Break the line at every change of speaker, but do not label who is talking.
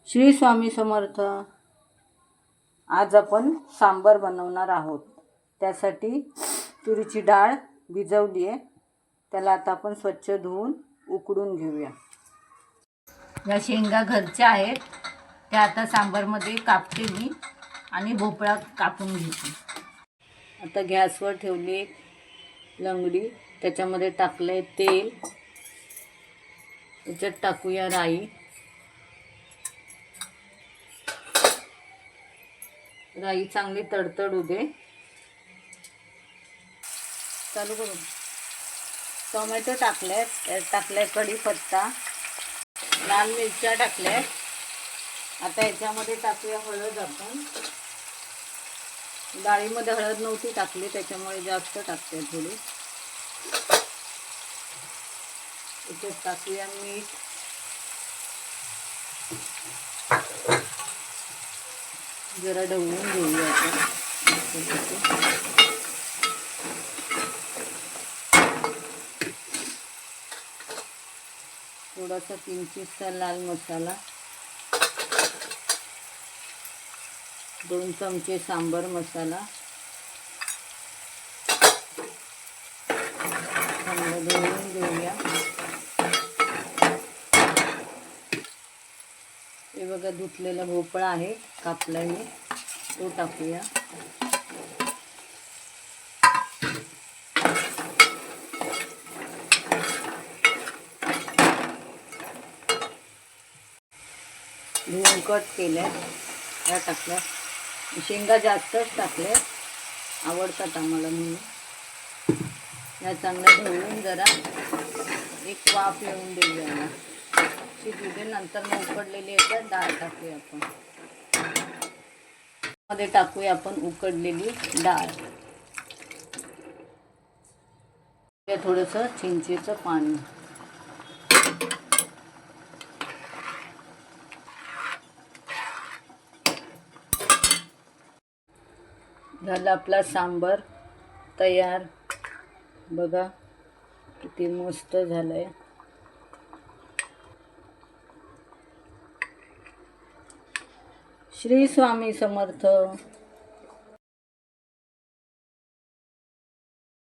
श्री स्वामी समर्थ। आज आपण सांबार बनवणार आहोत। त्यासाठी तुरीची डाळ भिजवली आहे, त्याला आता आपण स्वच्छ धुवून उकडून घेऊया। या शेंगा घरच्या आहेत, त्या आता सांबारमध्ये कापते मी आणि भोपळा कापून घेते। आता गॅसवर ठेवली एक लंगडी, त्याच्यामध्ये टाकले तेल, त्याच्यात टाकूया राई। राई चांगली तडतडू दे। चालू करू। टोमॅटो टाकले, कढीपत्ता, लाल मिरच्या टाकल्या। आता याच्यामध्ये टाकूया हळद। आपण डाळीमध्ये हळद नव्हती टाकली, त्याच्यामुळे जास्त टाकते थोडी। याच्यात टाकूया मीठ, जरा ढवळून घेऊया आपण। थोडासा किंचितसा लाल मसाला, 2 चमचे सांबार मसाला, चांगलं ढवळून घेऊया। हे बघा, धुतलेला भोपळा आहे, कापला मी, तो टाकूया। धुवून कट केल्या, त्या टाकल्या। शेंगा जास्तच टाकल्या, आवडतात आम्हाला म्हणून। या चांगलं ढवळून जरा एक वाफ येऊन देऊया, शिजू दे। नंतर मग उकडलेली याच्यात डाळ टाकूया आपण। मध्ये टाकूया आपण उकडलेली डाळ, थोडंसं चिंचेचं पाणी। झालं आपला सांबार तयार। बघा किती मस्त झालंय। श्री स्वामी समर्थ।